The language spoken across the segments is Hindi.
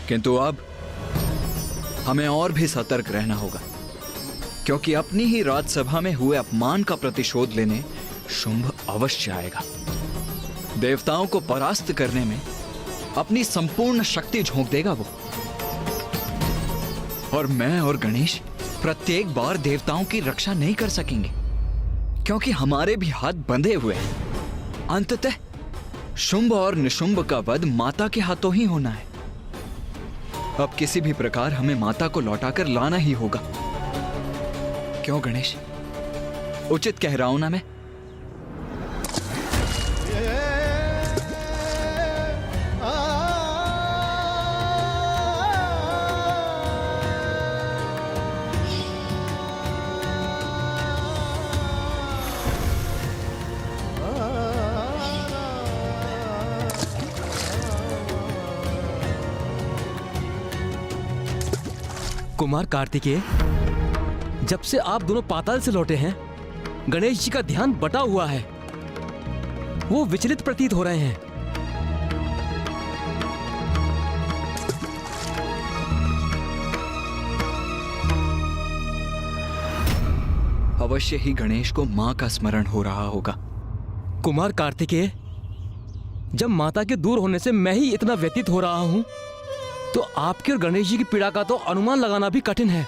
किंतु अब हमें और भी सतर्क रहना होगा, क्योंकि अपनी ही राजसभा में हुए अपमान का प्रतिशोध लेने शुंभ अवश्य आएगा। देवताओं को परास्त करने में अपनी संपूर्ण शक्ति झोंक देगा वो। और मैं और गणेश प्रत्येक बार देवताओं की रक्षा नहीं कर सकेंगे, क्योंकि हमारे भी हाथ बंधे हुए हैं। अंततः शुंभ और निशुंभ का वध माता के हाथों ही होना है। अब किसी भी प्रकार हमें माता को लौटाकर लाना ही होगा। क्यों गणेश, उचित कह रहा हूं ना मैं? कुमार कार्तिकेय, जब से आप दोनों पाताल से लौटे हैं, गणेश जी का ध्यान बटा हुआ है। वो विचलित प्रतीत हो रहे हैं। अवश्य ही गणेश को मां का स्मरण हो रहा होगा। कुमार कार्तिकेय, जब माता के दूर होने से मैं ही इतना व्यतीत हो रहा हूं, तो आपके और गणेश जी की पीड़ा का तो अनुमान लगाना भी कठिन है।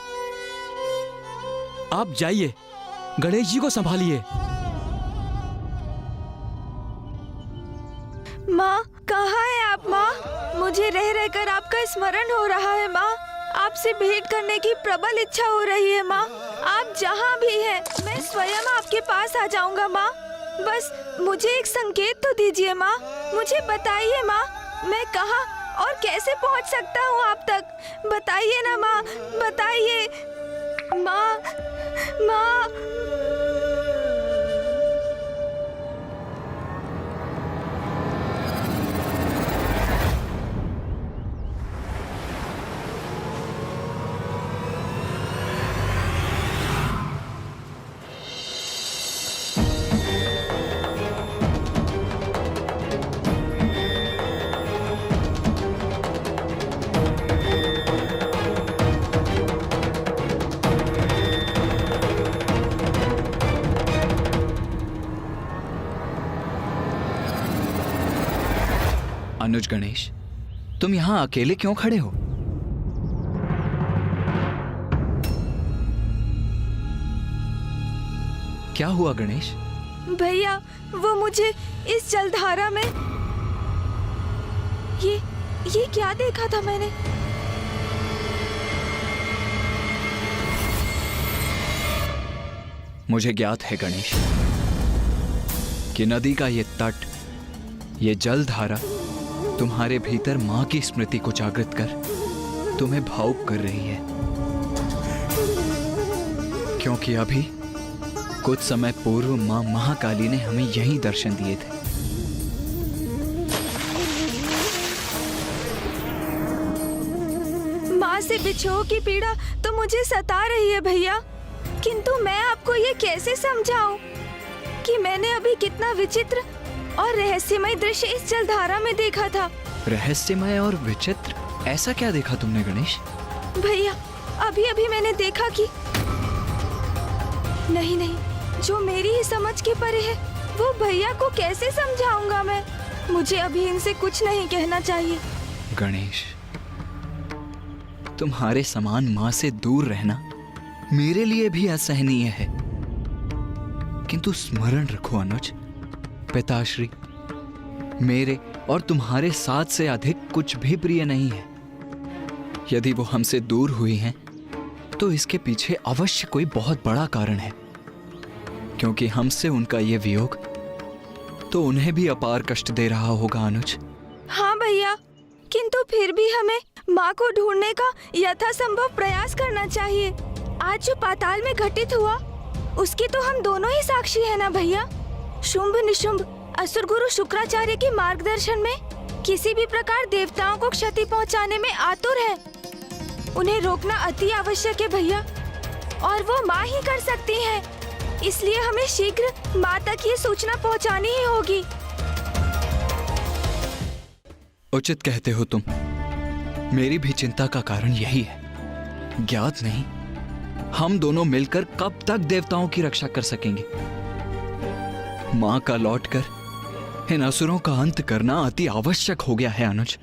आप जाइए, गणेश जी को संभालिए। माँ, कहाँ है आप माँ? मुझे रह रहकर आपका स्मरण हो रहा है माँ। आपसे भेंट करने की प्रबल इच्छा हो रही है माँ। आप जहाँ भी हैं, मैं स्वयं आपके पास आ जाऊंगा माँ। बस मुझे एक संकेत तो दीजिए माँ। मुझे बताइए माँ, मैं कहाँ और कैसे पहुँच सकता हूँ आप तक? बताइए ना माँ, बताइए माँ। माँ, अनुज गणेश, तुम यहां अकेले क्यों खड़े हो? क्या हुआ गणेश? भैया, वो मुझे इस जलधारा में ये क्या देखा था मैंने? मुझे ज्ञात है गणेश कि नदी का ये तट, ये जलधारा तुम्हारे भीतर मां की स्मृति को जागृत कर तुम्हें भावुक कर रही है। क्योंकि अभी कुछ समय पूर्व मां महाकाली ने हमें यही दर्शन दिए थे। माँ से बिछोह की पीड़ा तो मुझे सता रही है भैया, किंतु मैं आपको ये कैसे समझाऊं कि मैंने अभी कितना विचित्र और रहस्यमय दृश्य इस जलधारा में देखा था। रहस्यमय और विचित्र? ऐसा क्या देखा तुमने गणेश? भैया, अभी अभी मैंने देखा कि नहीं, जो मेरी ही समझ के परे है, वो भैया को कैसे समझाऊंगा मैं? मुझे अभी इनसे कुछ नहीं कहना चाहिए। गणेश, तुम्हारे समान मां से दूर रहना मेरे लिए भी असहनीय है, किंतु स्मरण रखो अनुज, पिताश्री मेरे और तुम्हारे साथ से अधिक कुछ भी प्रिय नहीं है। यदि वो हमसे दूर हुई हैं, तो इसके पीछे अवश्य कोई बहुत बड़ा कारण है, क्योंकि हमसे उनका ये वियोग तो उन्हें भी अपार कष्ट दे रहा होगा अनुज। हाँ भैया, किंतु फिर भी हमें माँ को ढूंढने का यथासंभव प्रयास करना चाहिए। आज जो पाताल में घटित हुआ, उसकी तो हम दोनों ही साक्षी है ना भैया। शुंभ निशुंभ असुर गुरु शुक्राचार्य के मार्गदर्शन में किसी भी प्रकार देवताओं को क्षति पहुंचाने में आतुर है। उन्हें रोकना अति आवश्यक है भैया, और वो माँ ही कर सकती है। इसलिए हमें शीघ्र माँ तक ये सूचना पहुंचानी ही होगी। उचित कहते हो तुम। मेरी भी चिंता का कारण यही है। ज्ञात नहीं हम दोनों मिलकर कब तक देवताओं की रक्षा कर सकेंगे। मां का लौटकर इन असुरों का अंत करना अति आवश्यक हो गया है अनुज।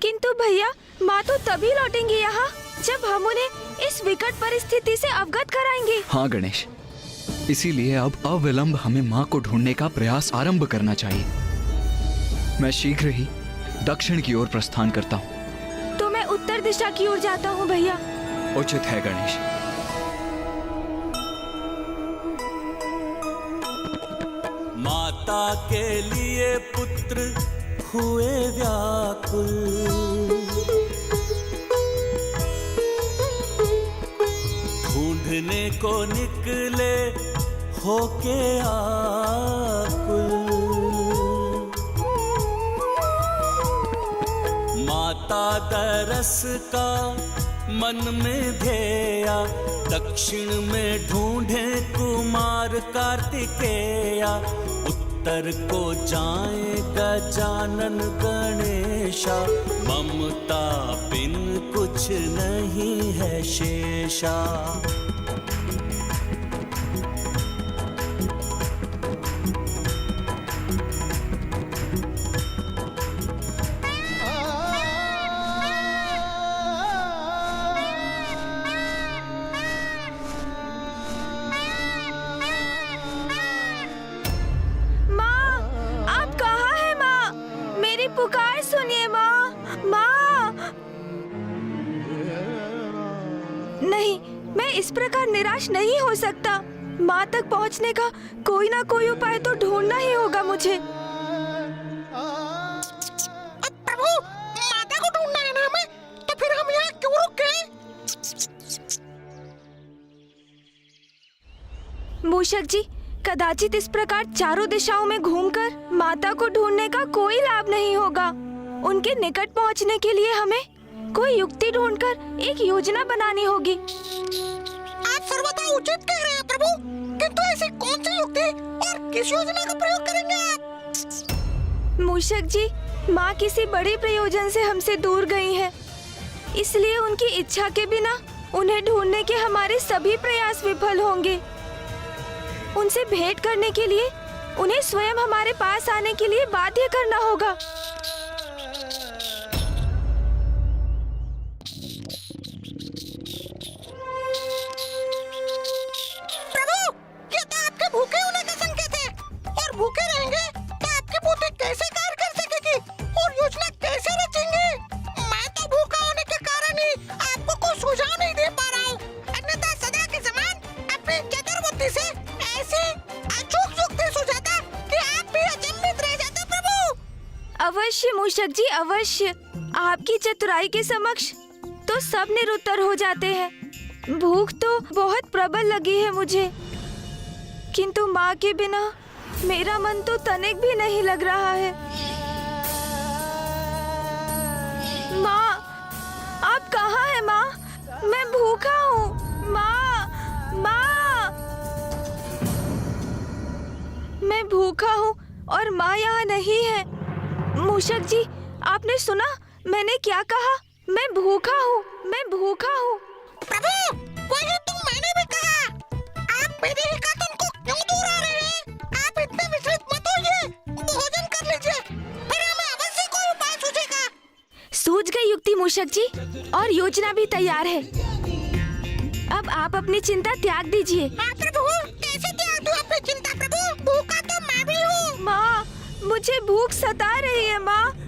किंतु भैया, माँ तो तभी लौटेंगी यहाँ जब हम उन्हें इस विकट परिस्थिति से अवगत कराएंगे। हाँ गणेश, इसीलिए अब अविलंब हमें मां को ढूंढने का प्रयास आरंभ करना चाहिए। मैं शीघ्र ही दक्षिण की ओर प्रस्थान करता हूँ। तो मैं उत्तर दिशा की ओर जाता हूँ भैया। उचित है गणेश। माता के लिए पुत्र हुए व्याकुल, ढूंढने को निकले होके आकुल। माता दरस का मन में ध्येया, दक्षिण में ढूंढे कुमार कार्तिकेया। उत्तर को जाए गजानन गणेशा, ममता बिन कुछ नहीं है शेषा। पुकार सुनिए माँ। माँ, नहीं, मैं इस प्रकार निराश नहीं हो सकता। माँ तक पहुँचने का कोई ना कोई उपाय तो ढूंढना ही होगा मुझे। प्रभु, माता को ढूंढना है ना हमें, तो फिर हम यहाँ क्यों रुक गए? मूषक जी, कदाचित इस प्रकार चारों दिशाओं में घूमकर माता को ढूंढने का कोई लाभ नहीं होगा। उनके निकट पहुंचने के लिए हमें कोई युक्ति ढूंढकर एक योजना बनानी होगी। आप सर्वथा उचित कह रहे हैं प्रभु, किंतु ऐसी कौन सी युक्ति और किस योजना का प्रयोग करेंगे आप? मूषक जी, माँ किसी बड़े प्रयोजन से हमसे दूर गई है, इसलिए उनकी इच्छा के बिना उन्हें ढूंढने के हमारे सभी प्रयास विफल होंगे। उनसे भेंट करने के लिए उन्हें स्वयं हमारे पास आने के लिए बाध्य करना होगा। प्रभु, ये तो आपके भूखे होने का संकेत है, और भूखे रहेंगे तो आपकी बुद्धि कैसे कार्य कर सकेगी और योजना कैसे रचेंगे? मैं तो भूखा होने के कारण ही आपको कोई सुझाव नहीं दे पा रहा हूँ, अन्यथा सदा के समान अपनी चतुर बुद्धि से अचूक युक्ति सुझाता कि आप भी अचंभित रह जाते प्रभु। अवश्य मूषक जी, अवश्य। आपकी चतुराई के समक्ष तो सब निरुत्तर हो जाते हैं। भूख तो बहुत प्रबल लगी है मुझे, किंतु माँ के बिना मेरा मन तो तनिक भी नहीं लग रहा है। माँ, आप कहाँ हैं माँ? मैं भूखा हूँ। माँ, माँ, मैं भूखा हूँ और माँ यहाँ नहीं है। मूषक जी, आपने सुना मैंने क्या कहा? मैं भूखा हूँ, मैं भूखा हूँ। प्रभु, वही तो मैंने भी कहा। आप मेरे ही कथन को क्यों दूर आ रहे हैं? आप इतने विचलित मत होइए, भोजन कर लीजिए, फिर हमें अवश्य कोई उपाय सूझेगा। सूझ गई युक्ति मूषक जी, और योजना भी तैयार है। अब आप अपनी चिंता त्याग दीजिए। हाँ प्रभु, कैसे त्याग दूं अपनी चिंता प्रभु? भूखा तो मैं भी हूँ। माँ, मुझे भूख सता रही है माँ।